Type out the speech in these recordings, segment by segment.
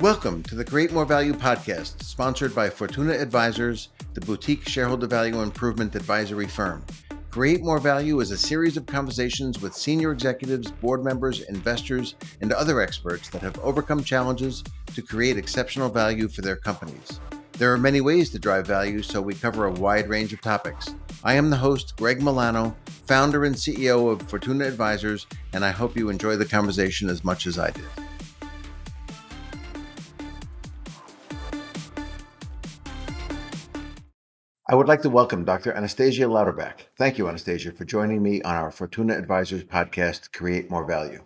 Welcome to the Create More Value podcast, sponsored by Fortuna Advisors, the boutique shareholder value improvement advisory firm. Create More Value is a series of conversations with senior executives, board members, investors, and other experts that have overcome challenges to create exceptional value for their companies. There are many ways to drive value, so we cover a wide range of topics. I am the host, Greg Milano, founder and CEO of Fortuna Advisors, and I hope you enjoy the conversation as much as I did. I would like to welcome Dr. Anastassia Lauterbach. Thank you, Anastassia, for joining me on our Fortuna Advisors podcast, Create More Value.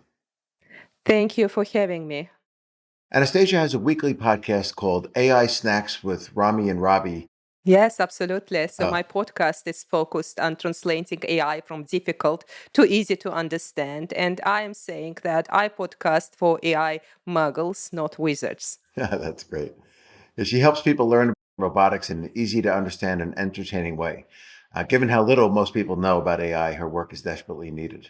Thank you for having me. Anastassia has a weekly podcast called AI Snacks with Rami and Rabi. Yes, absolutely. So my podcast is focused on translating AI from difficult to easy to understand. And I am saying that I podcast for AI muggles, not wizards. That's great. She helps people learn robotics in an easy to understand and entertaining way. Given how little most people know about AI, her work is desperately needed.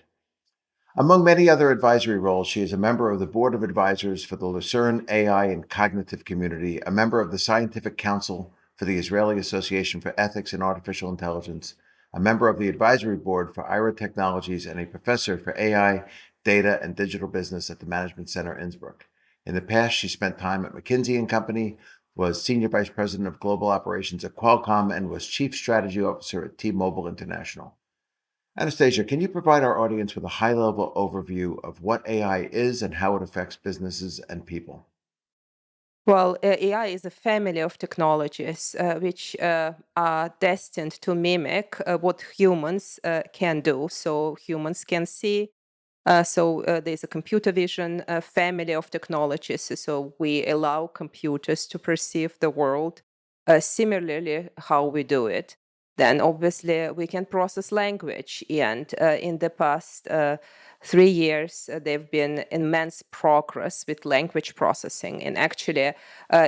Among many other advisory roles, she is a member of the Board of Advisors for the Lucerne AI and Cognitive Community, a member of the Scientific Council for the Israeli Association for Ethics in Artificial Intelligence, a member of the Advisory Board for IRA Technologies, and a professor for AI, Data, and Digital Business at the Management Center Innsbruck. In the past, she spent time at McKinsey & Company, was Senior Vice President of Global Operations at Qualcomm, and was Chief Strategy Officer at T-Mobile International. Anastassia, can you provide our audience with a high-level overview of what AI is and how it affects businesses and people? Well, AI is a family of technologies which are destined to mimic what humans can do. So humans can see. There's a computer vision family of technologies. So we allow computers to perceive the world similarly how we do it. Then obviously we can process language. And in the past 3 years, there've been immense progress with language processing. And actually,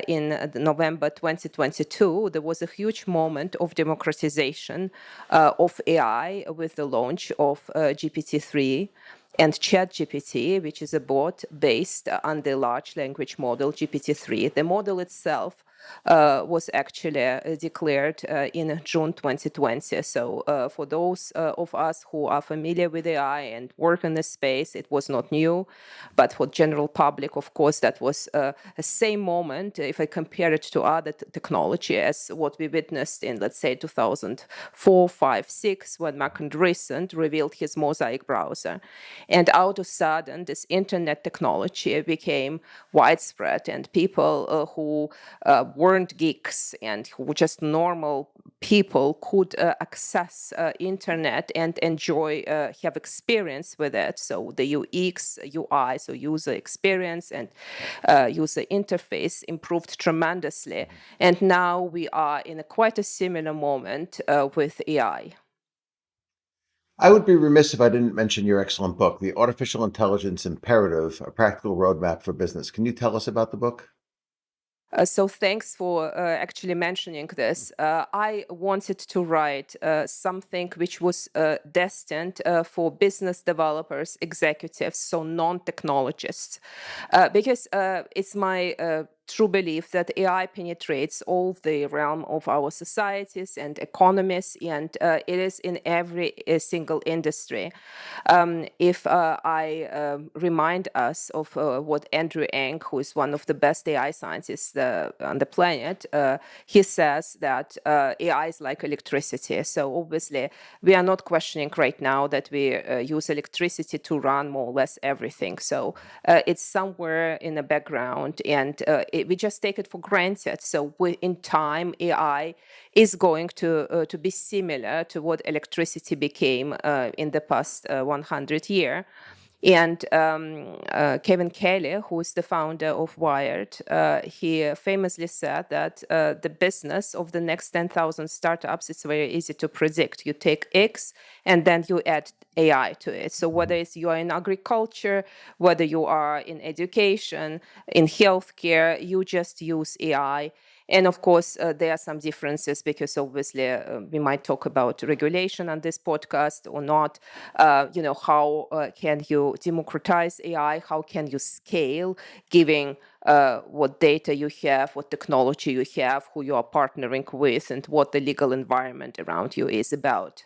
in November 2022, there was a huge moment of democratization of AI with the launch of GPT-3 and ChatGPT, which is a bot based on the large language model GPT-3. The model itself was actually declared in June 2020. So for those of us who are familiar with AI and work in this space, it was not new. But for general public, of course, that was the same moment, if I compare it to other technology, as what we witnessed in, let's say, 2004, 5, 6, when Mark Andreessen revealed his Mosaic browser. And out of sudden, this internet technology became widespread, and people who weren't geeks and who were just normal people could access internet and enjoy, have experience with it. So the UX, UI, so user experience and user interface improved tremendously. And now we are in quite a similar moment with AI. I would be remiss if I didn't mention your excellent book, The Artificial Intelligence Imperative, A Practical Roadmap for Business. Can you tell us about the book? So thanks for actually mentioning this. I wanted to write something which was destined for business developers, executives, so non-technologists, because it's my true belief that AI penetrates all the realm of our societies and economies, and it is in every single industry. If I remind us of what Andrew Ng, who is one of the best AI scientists on the planet, he says that AI is like electricity. So obviously, we are not questioning right now that we use electricity to run more or less everything. So it's somewhere in the background, and we just take it for granted. So in time, AI is going to be similar to what electricity became in the past 100 years. And Kevin Kelly, who is the founder of Wired, he famously said that the business of the next 10,000 startups is very easy to predict. You take X and then you add AI to it. So whether it's you are in agriculture, whether you are in education, in healthcare, you just use AI. And of course, there are some differences because obviously we might talk about regulation on this podcast or not. How can you democratize AI? How can you scale, giving what data you have, what technology you have, who you are partnering with, and what the legal environment around you is about.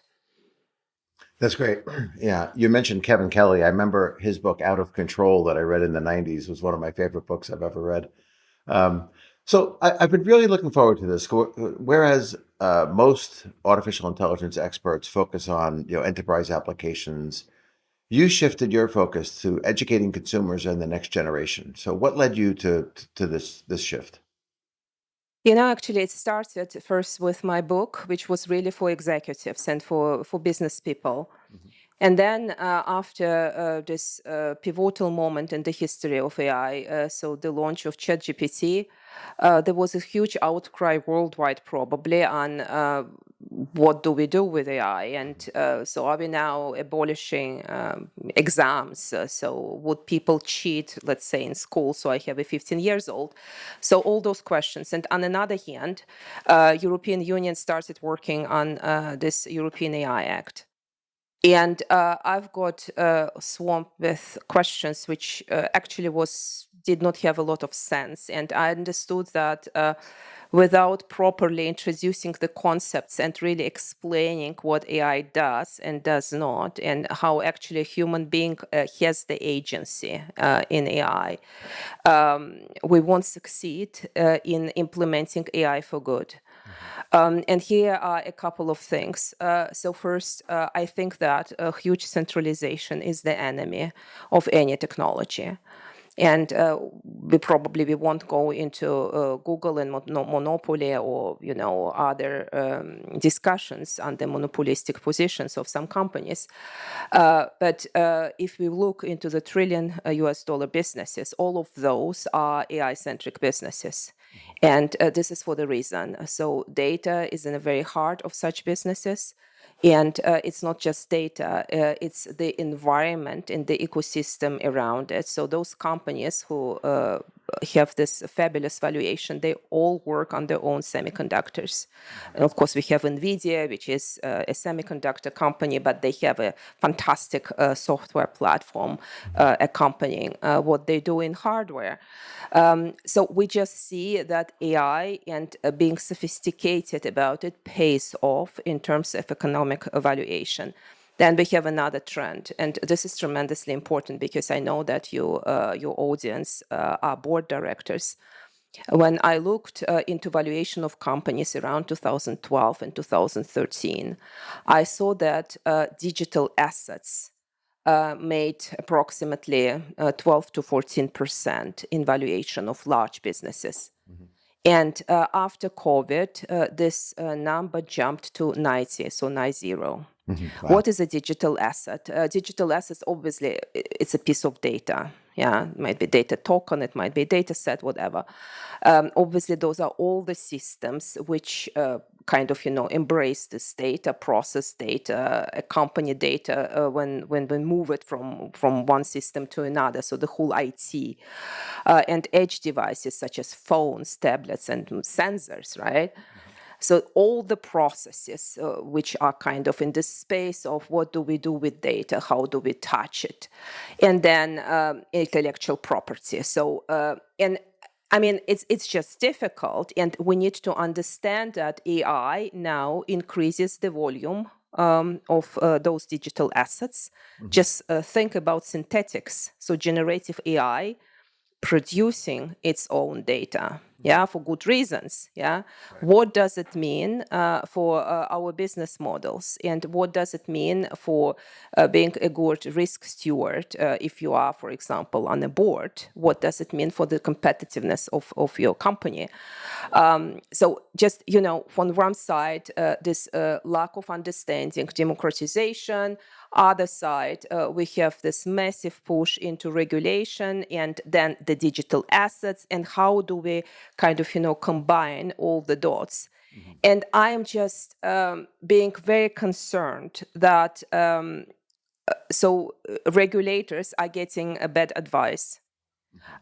That's great. Yeah. You mentioned Kevin Kelly. I remember his book, Out of Control, that I read in the 90s, was one of my favorite books I've ever read. Um, I've been really looking forward to this. Whereas most artificial intelligence experts focus on enterprise applications, you shifted your focus to educating consumers and the next generation. So what led you to this shift? Actually, it started first with my book, which was really for executives and for business people. Mhm. And then after this pivotal moment in the history of AI, so the launch of ChatGPT, there was a huge outcry worldwide, probably, on what do we do with AI? And so are we now abolishing exams? So would people cheat, let's say, in school? So I have a 15 years old. So all those questions. And on another hand, European Union started working on this European AI Act. And I've got swamped with questions which actually did not have a lot of sense. And I understood that without properly introducing the concepts and really explaining what AI does and does not, and how actually a human being has the agency in AI, we won't succeed in implementing AI for good. And here are a couple of things. So first, I think that huge centralization is the enemy of any technology. And we won't go into Google and monopoly or other discussions on the monopolistic positions of some companies. But if we look into the trillion US dollar businesses, all of those are AI centric businesses. And this is for the reason. So data is in the very heart of such businesses. And it's not just data, it's the environment and the ecosystem around it. So those companies who have this fabulous valuation, they all work on their own semiconductors. And of course, we have NVIDIA, which is a semiconductor company, but they have a fantastic software platform accompanying what they do in hardware. So we just see that AI and being sophisticated about it pays off in terms of economic valuation. Then we have another trend, and this is tremendously important because I know that your audience are board directors. When I looked into valuation of companies around 2012 and 2013, I saw that digital assets made approximately 12 to 14% in valuation of large businesses. Mhm. And after COVID, this number jumped to 90, so 90. Mhm. Wow. What is a digital asset? Digital assets, obviously, it's a piece of data. Yeah, it might be data token, it might be data set, whatever. Obviously, those are all the systems which kind of, embrace this data, process data, accompany data when we move it from one system to another. So the whole IT and edge devices such as phones, tablets, and sensors, right? So all the processes which are kind of in this space of what do we do with data, how do we touch it, and then intellectual property. So and I mean it's just difficult, and we need to understand that AI now increases the volume of those digital assets. Mhm. Just think about synthetics, so generative AI producing its own data, Mhm. yeah, for good reasons, yeah. Right. What does it mean for our business models, and what does it mean for being a good risk steward if you are, for example, on a board? What does it mean for the competitiveness of your company? So just, on one side, this lack of understanding, democratization. Other side, we have this massive push into regulation and then the digital assets, and how do we kind of, combine all the dots? Mhm. And I am just being very concerned that regulators are getting a bad advice.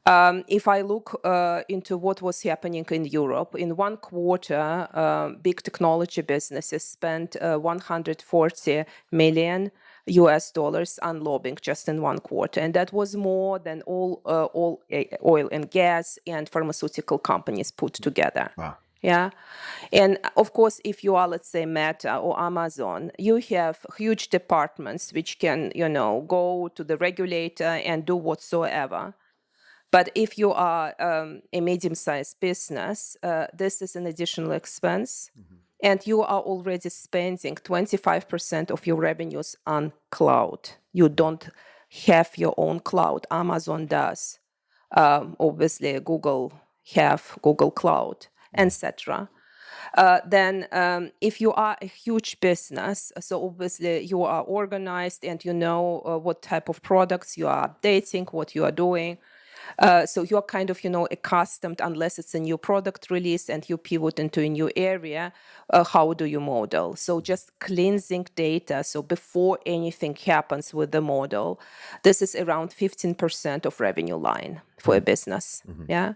If I look into what was happening in Europe, in one quarter, big technology businesses spent 140 million US dollars on lobbying just in one quarter, and that was more than all oil and gas and pharmaceutical companies put together. Wow. Yeah. And of course, if you are, let's say, Meta or Amazon, you have huge departments which can, go to the regulator and do whatsoever. But if you are a medium-sized business, this is an additional expense, and you are already spending 25% of your revenues on cloud. You don't have your own cloud. Amazon does. Obviously, Google have Google Cloud, etc. Then if you are a huge business, so obviously you are organized and you know what type of products you are updating, what you are doing. So you're kind of, accustomed, unless it's a new product release and you pivot into a new area, how do you model? So just cleansing data. So before anything happens with the model, this is around 15% of revenue line for a business. Yeah.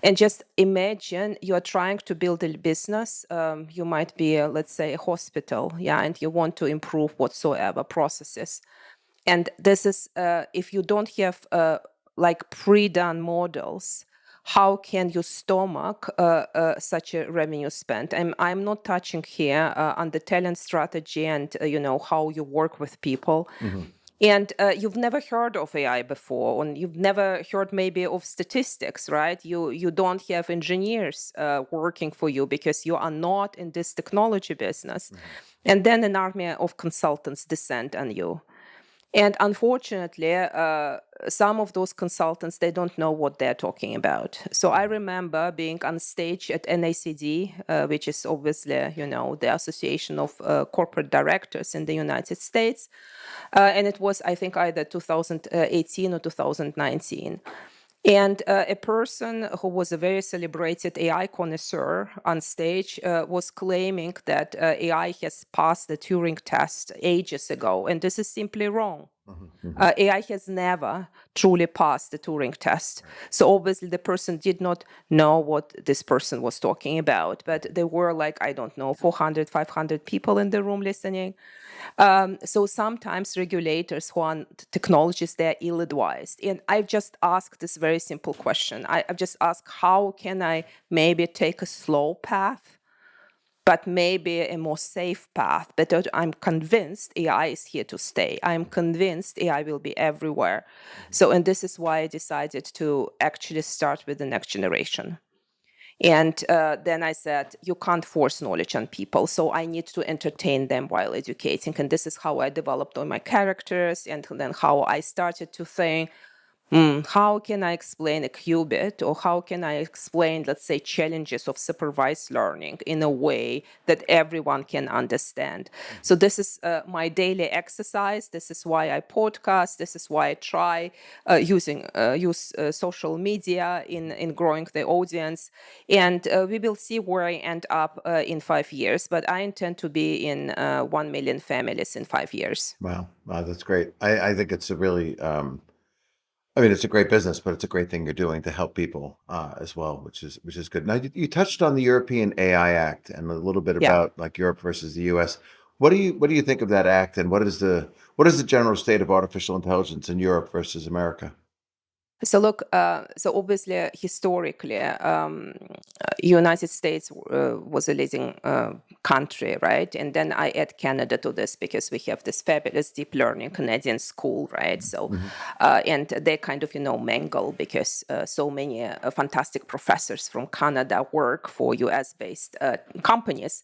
And just imagine you're trying to build a business. You might be, let's say, a hospital. Yeah. And you want to improve whatsoever processes. And this is, if you don't have like pre-done models, how can you stomach such a revenue spend? I'm not touching here on the talent strategy and how you work with people. And you've never heard of AI before, and you've never heard maybe of statistics, right? You don't have engineers working for you because you are not in this technology business. And then an army of consultants descend on you. And unfortunately, some of those consultants, they don't know what they're talking about. So I remember being on stage at NACD, which is obviously, the Association of Corporate Directors in the United States. And it was, I think, either 2018 or 2019. And a person who was a very celebrated AI connoisseur on stage was claiming that AI has passed the Turing test ages ago. And this is simply wrong. AI has never truly passed the Turing test. So obviously the person did not know what this person was talking about. But there were 400, 500 people in the room listening. So sometimes regulators who are technologists, they're ill-advised. And I've just asked this very simple question. I've just asked, how can I maybe take a slow path, but maybe a more safe path? But I'm convinced AI is here to stay. I'm convinced AI will be everywhere. So, and this is why I decided to actually start with the next generation. And then I said, you can't force knowledge on people. So I need to entertain them while educating. And this is how I developed all my characters, and then how I started to think, how can I explain a qubit, or how can I explain, let's say, challenges of supervised learning in a way that everyone can understand? So this is my daily exercise. This is why I podcast. This is why I try use social media in growing the audience. And we will see where I end up in 5 years. But I intend to be in 1 million families in 5 years. Wow. Wow, that's great. I think it's a really, I mean, it's a great business, but it's a great thing you're doing to help people as well, which is good. Now, you touched on the European AI Act and a little bit Yeah. about like Europe versus the U.S. What do you think of that act, and what is the general state of artificial intelligence in Europe versus America? So look, so obviously, historically, United States was a leading country, right? And then I add Canada to this because we have this fabulous deep learning Canadian school, right? So, and they kind of, mingle because so many fantastic professors from Canada work for US-based companies.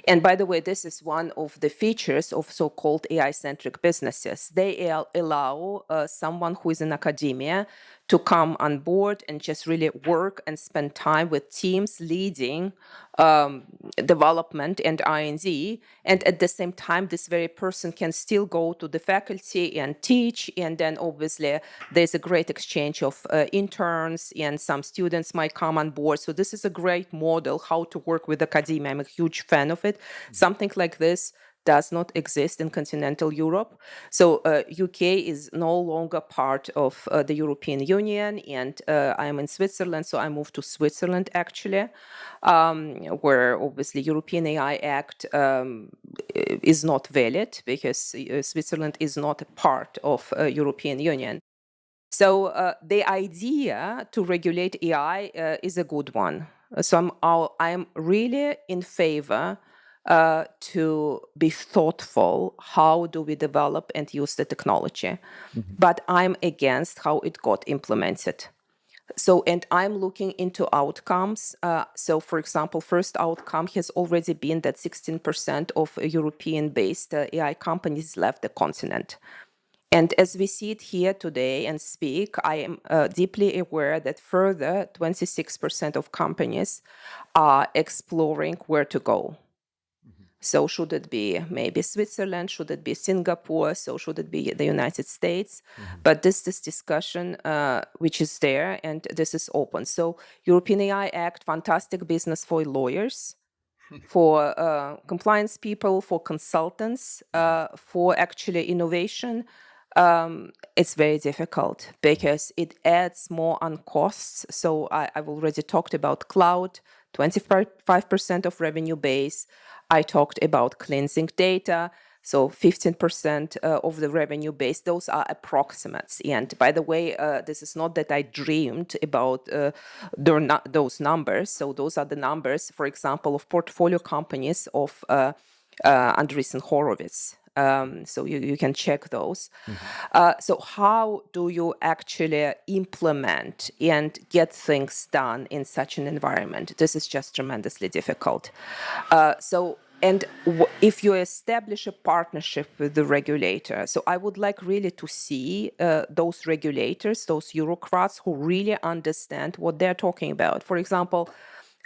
And by the way, this is one of the features of so-called AI-centric businesses. They allow someone who is in academia to come on board and just really work and spend time with teams leading development and R&D. And at the same time, this very person can still go to the faculty and teach. And then obviously there's a great exchange of interns, and some students might come on board. So this is a great model how to work with academia. I'm a huge fan of it. Something like this does not exist in continental Europe. So UK is no longer part of the European Union, and I'm in Switzerland, so I moved to Switzerland actually, where obviously European AI Act is not valid because Switzerland is not a part of European Union. So the idea to regulate AI is a good one. So I'm really in favor to be thoughtful. How do we develop and use the technology? But I'm against how it got implemented. So, and I'm looking into outcomes. So, for example, first outcome has already been that 16% of European-based AI companies left the continent. And as we see it here today and speak, I am deeply aware that further 26% of companies are exploring where to go. So should it be maybe Switzerland? Should it be Singapore? So should it be the United States? But this discussion which is there, and this is open. So European AI Act, fantastic business for lawyers, for compliance people, for consultants, for actually innovation. It's very difficult because it adds more on costs. So I've already talked about cloud, 25% of revenue base. I talked about cleansing data. So 15% of the revenue base, those are approximates. And by the way, this is not that I dreamed about those numbers. So those are the numbers, for example, of portfolio companies of Andreessen Horowitz. So you can check those. So how do you actually implement and get things done in such an environment? This is just tremendously difficult. And if you establish a partnership with the regulator, so I would like really to see those regulators, those bureaucrats who really understand what they're talking about. For example,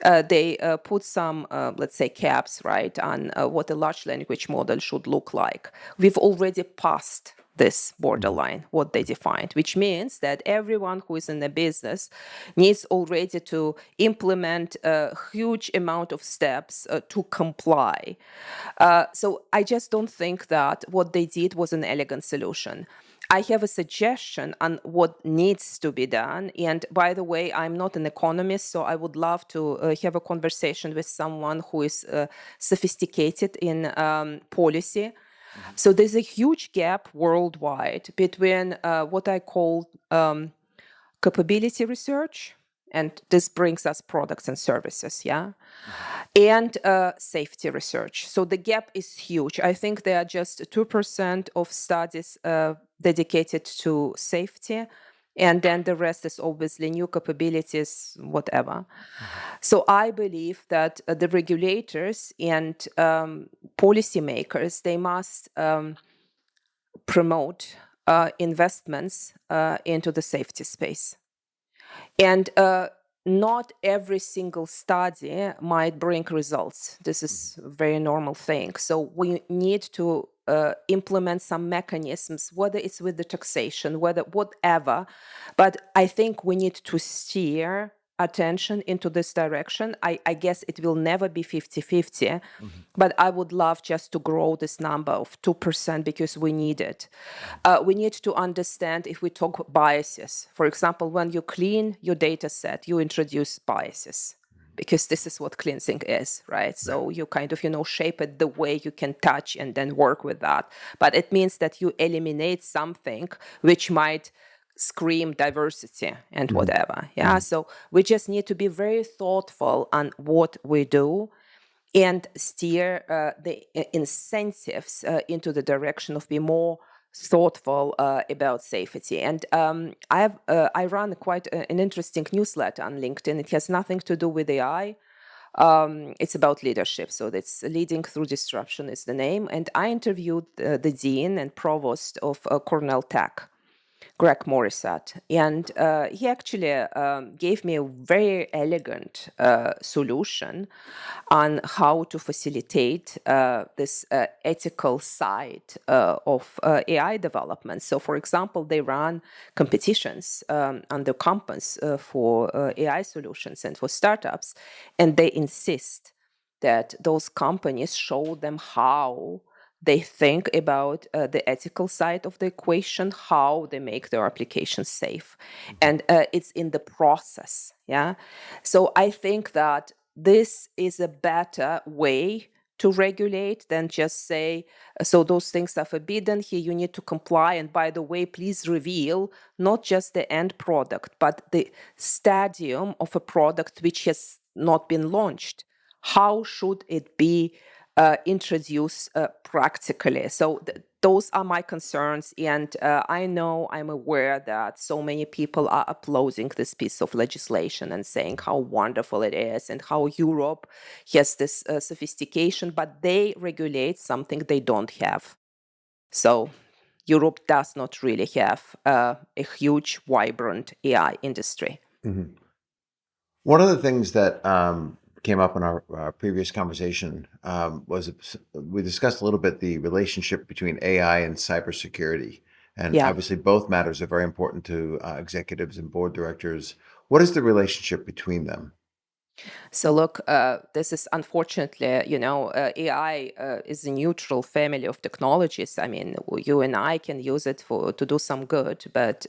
they put some, let's say, caps, right, on what a large language model should look like. We've already passed this borderline, what they defined, which means that everyone who is in the business needs already to implement a huge amount of steps to comply. So I just don't think that what they did was an elegant solution. I have a suggestion on what needs to be done. And by the way, I'm not an economist, so I would love to have a conversation with someone who is sophisticated in policy. So there's a huge gap worldwide between what I call capability research, and this brings us products and services, yeah, and safety research. So the gap is huge. I think there are just 2% of studies dedicated to safety, and then the rest is obviously new capabilities, whatever. So I believe that the regulators and policymakers, they must promote investments into the safety space. And not every single study might bring results. This is a very normal thing. So we need to implement some mechanisms, whether it's with the taxation, whether whatever. But I think we need to steer attention into this direction. I guess it will never be 50-50, but I would love just to grow this number of 2% because we need it. We need to understand if we talk biases. For example, when you clean your data set, you introduce biases because this is what cleansing is, right? So you kind of, shape it the way you can touch and then work with that. But it means that you eliminate something which might scream diversity and whatever. Yeah. So we just need to be very thoughtful on what we do and steer the incentives into the direction of being more thoughtful about safety. And I run quite an interesting newsletter on LinkedIn. It has nothing to do with AI. It's about leadership. So that's Leading Through Disruption is the name. And I interviewed the dean and provost of Cornell Tech, Greg Morissette, and he actually gave me a very elegant solution on how to facilitate this ethical side of AI development. So, for example, they run competitions on the campus for AI solutions and for startups, and they insist that those companies show them how they think about the ethical side of the equation, how they make their applications safe. And it's in the process. Yeah. So I think that this is a better way to regulate than just say, so those things are forbidden, here you need to comply. And by the way, please reveal not just the end product, but the stadium of a product which has not been launched. How should it be introduced practically? So those are my concerns. And I'm aware that so many people are applauding this piece of legislation and saying how wonderful it is and how Europe has this sophistication, but they regulate something they don't have. So Europe does not really have a huge, vibrant AI industry. Mhm. One of the things that came up in our previous conversation was we discussed a little bit the relationship between AI and cybersecurity. And Yeah. obviously, both matters are very important to executives and board directors. What is the relationship between them? So look, this is unfortunately, AI is a neutral family of technologies. I mean, you and I can use it to do some good, but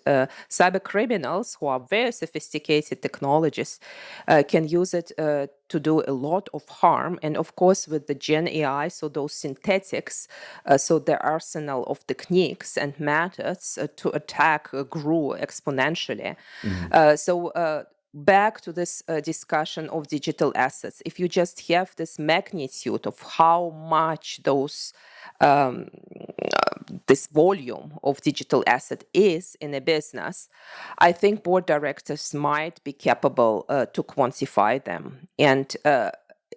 cyber criminals who are very sophisticated technologists can use it to do a lot of harm. And of course, with the Gen AI, so those synthetics, so the arsenal of techniques and methods to attack grew exponentially. Mhm. Back to this discussion of digital assets, if you just have this magnitude of how much um, this volume of digital asset is in a business, I think board directors might be capable to quantify them. And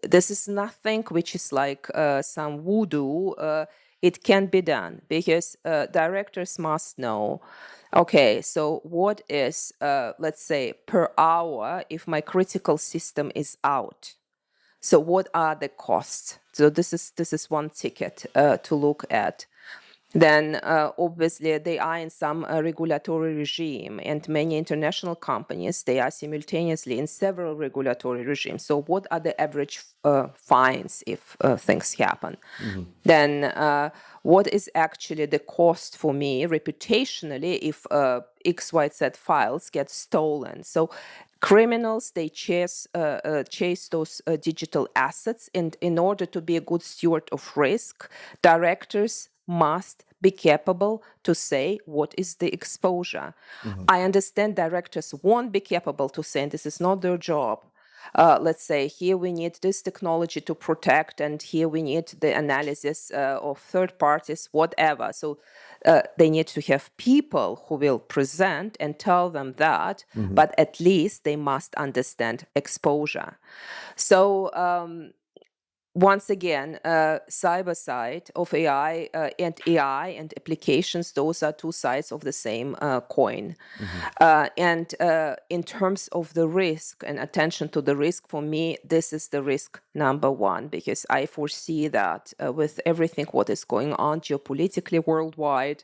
this is nothing which is like some voodoo. It can be done because directors must know, okay, so what is, let's say, per hour if my critical system is out? So what are the costs? So this is one ticket to look at. Then obviously they are in some regulatory regime, and many international companies, they are simultaneously in several regulatory regimes. So what are the average fines if things happen? Mhm. Then what is actually the cost for me reputationally if XYZ files get stolen? So criminals, they chase those digital assets, and in order to be a good steward of risk, directors must be capable to say what is the exposure. Mhm. I understand directors won't be capable to say, and this is not their job. Let's say here we need this technology to protect, and here we need the analysis of third parties, whatever. So they need to have people who will present and tell them that, Mhm. but at least they must understand exposure. So once again, cyber side of AI and applications, those are two sides of the same coin. Mhm. And in terms of the risk and attention to the risk, for me, this is the risk number one, because I foresee that with everything what is going on geopolitically worldwide,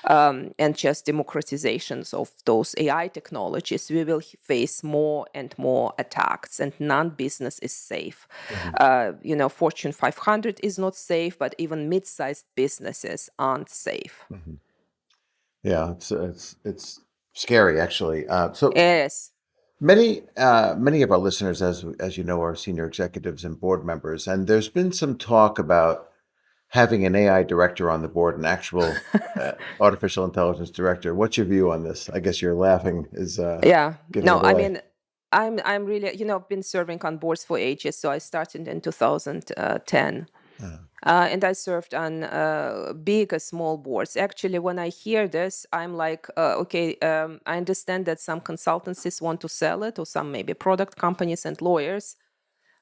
and just democratizations of those AI technologies, we will face more and more attacks, and none business is safe. Mhm. Fortune 500 is not safe, but even mid-sized businesses aren't safe. Mhm. Yeah, it's scary actually. So Yes. many of our listeners, as you know, are senior executives and board members, and there's been some talk about having an AI director on the board, an actual artificial intelligence director. What's your view on this? I guess you're laughing is Yeah. giving No, it I away. mean, I'm really, been serving on boards for ages. So I started in 2010. Uh, And I served on big and small boards. Actually, when I hear this, I'm like, okay, I understand that some consultancies want to sell it, or some maybe product companies and lawyers.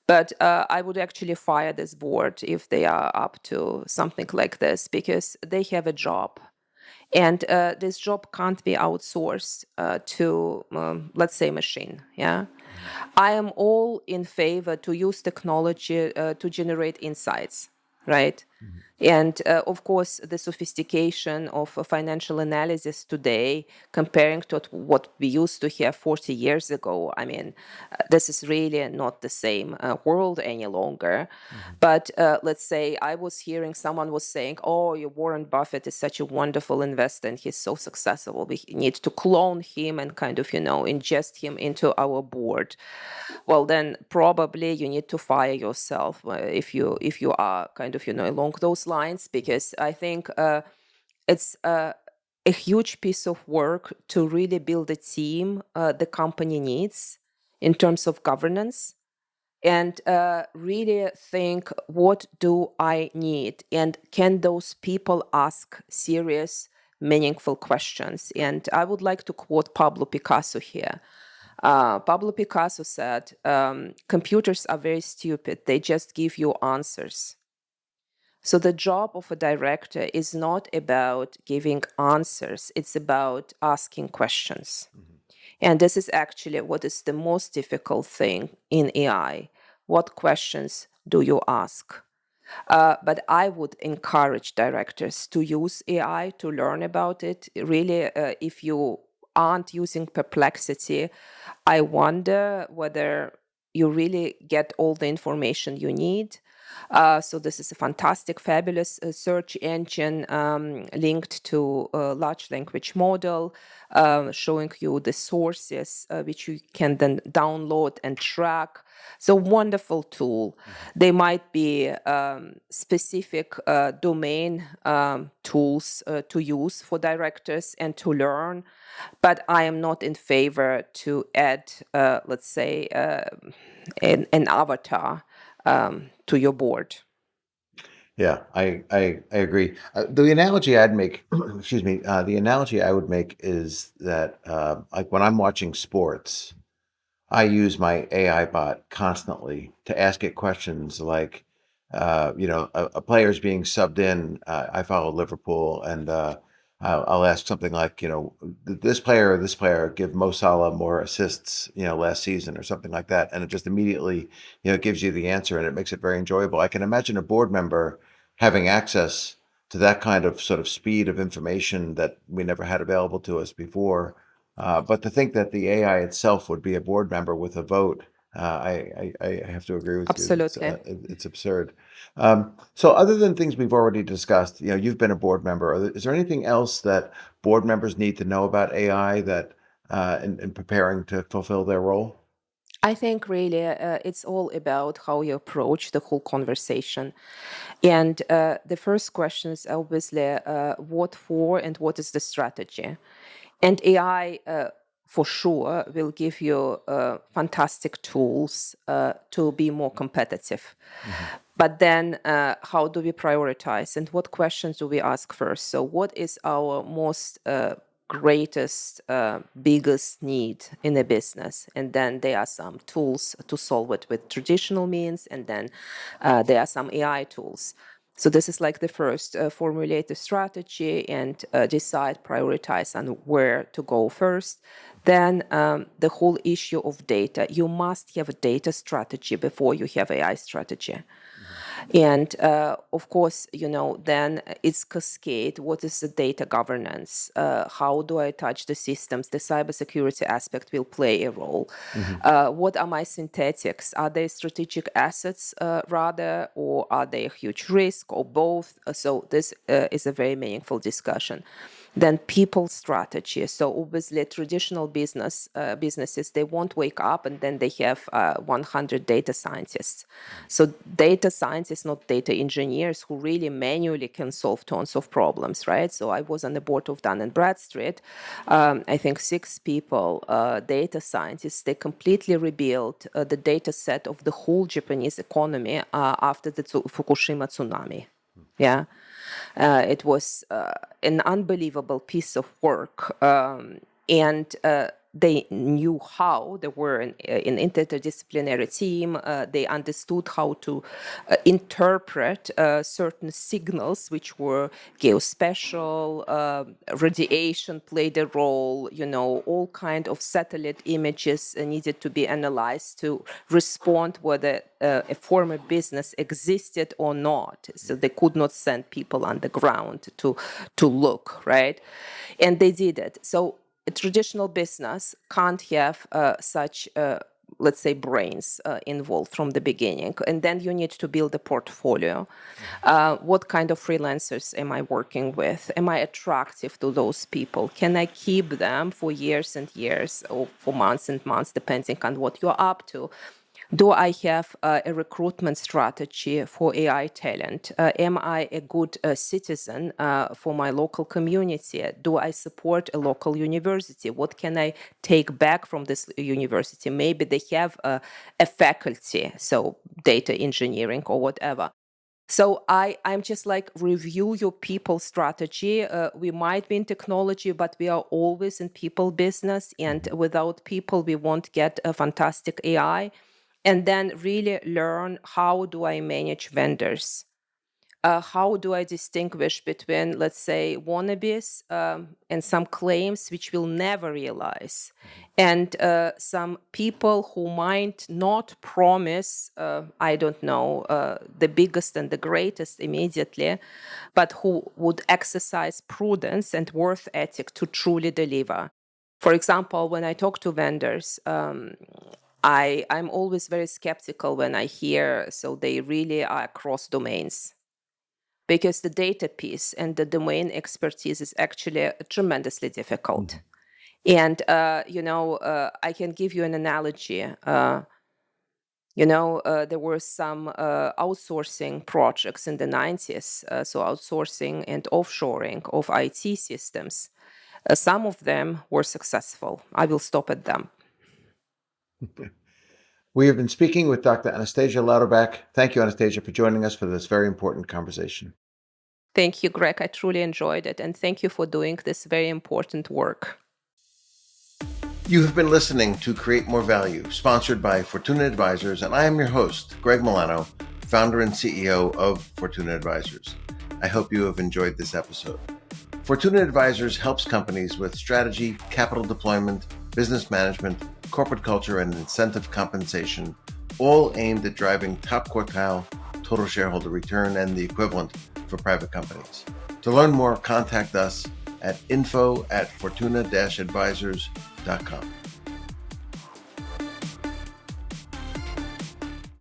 But I would actually fire this board if they are up to something like this, because they have a job. And this job can't be outsourced to, let's say, machine. Yeah. I am all in favor to use technology to generate insights, right? Mhm. And of course, the sophistication of financial analysis today, comparing to what we used to have 40 years ago, I mean, this is really not the same world any longer. Mhm. But let's say I was hearing someone was saying, "Oh, your Warren Buffett is such a wonderful investor and he's so successful. We need to clone him and kind of, ingest him into our board." Well, then probably you need to fire yourself if you are kind of along those lines, because I think it's a huge piece of work to really build a team the company needs in terms of governance, and really think, what do I need, and can those people ask serious, meaningful questions? And I would like to quote Pablo Picasso here. Pablo Picasso said, computers are very stupid. They just give you answers. So the job of a director is not about giving answers, it's about asking questions. Mhm. And this is actually what is the most difficult thing in AI. What questions do you ask? But I would encourage directors to use AI, to learn about it. Really, if you aren't using Perplexity, I wonder whether you really get all the information you need. So this is a fantastic, fabulous search engine linked to a large language model, showing you the sources which you can then download and track. So wonderful tool. Mhm. They might be specific domain tools to use for directors and to learn, but I am not in favor to add, let's say, an avatar to your board. Yeah, I agree. The analogy I'd make, excuse me, the analogy I would make is that, like when I'm watching sports, I use my AI bot constantly to ask it questions like, a player's being subbed in. I follow Liverpool, and I'll ask something like, did this player or this player give Mo Salah more assists, last season or something like that, and it just immediately, gives you the answer, and it makes it very enjoyable. I can imagine a board member having access to that kind of sort of speed of information that we never had available to us before, but to think that the AI itself would be a board member with a vote, I have to agree with you. Absolutely. It's absurd. So other than things we've already discussed, you've been a board member. Is there anything else that board members need to know about AI that in preparing to fulfill their role? I think really it's all about how you approach the whole conversation. And the first question is obviously what for and what is the strategy? And AI, for sure, will give you fantastic tools to be more competitive. Mhm. But then, how do we prioritize and what questions do we ask first? So, what is our most greatest, biggest need in a business? And then there are some tools to solve it with traditional means, and then there are some AI tools. So this is like the first, formulate the strategy and decide, prioritize on where to go first. Then the whole issue of data. You must have a data strategy before you have AI strategy. Mhm. And of course, then it's cascade. What is the data governance? How do I touch the systems? The cybersecurity aspect will play a role. Mhm. What are my synthetics? Are they strategic assets rather, or are they a huge risk, or both? So this is a very meaningful discussion. Then people strategy. So obviously, traditional businesses, they won't wake up and then they have 100 data scientists. So data scientists, not data engineers, who really manually can solve tons of problems, right? So I was on the board of Dun and Bradstreet. I think 6 people, data scientists, they completely rebuilt the data set of the whole Japanese economy after the Fukushima tsunami. Yeah. It was an unbelievable piece of work. And they knew how. They were an interdisciplinary team. They understood how to interpret certain signals, which were geospatial, radiation played a role, all kind of satellite images needed to be analyzed to respond whether a former business existed or not. So they could not send people on the ground to look, right? And they did it. So a traditional business can't have such let's say brains involved from the beginning, and then you need to build a portfolio. What kind of freelancers am I working with? Am I attractive to those people? Can I keep them for years and years, or for months and months, depending on what you're up to? Do I have a recruitment strategy for AI talent? Am I a good citizen for my local community? Do I support a local university? What can I take back from this university? Maybe they have a faculty, so data engineering or whatever. So I'm just like, review your people strategy. We might be in technology, but we are always in people business. And without people, we won't get a fantastic AI. And then really learn, how do I manage vendors? How do I distinguish between, let's say, wannabes and some claims which we'll never realize, and some people who might not promise, I don't know, the biggest and the greatest immediately, but who would exercise prudence and worth ethic to truly deliver. For example, when I talk to vendors, I'm always very skeptical when I hear, so they really are across domains, because the data piece and the domain expertise is actually tremendously difficult. And, I can give you an analogy. There were some outsourcing projects in the 90s, so outsourcing and offshoring of IT systems. Some of them were successful. I will stop at them. We have been speaking with Dr. Anastassia Lauterbach. Thank you, Anastassia, for joining us for this very important conversation. Thank you, Greg. I truly enjoyed it. And thank you for doing this very important work. You have been listening to Create More Value, sponsored by Fortuna Advisors, and I am your host, Greg Milano, founder and CEO of Fortuna Advisors. I hope you have enjoyed this episode. Fortuna Advisors helps companies with strategy, capital deployment, business management, corporate culture, and incentive compensation, all aimed at driving top quartile total shareholder return and the equivalent for private companies. To learn more, contact us at info@fortuna-advisors.com.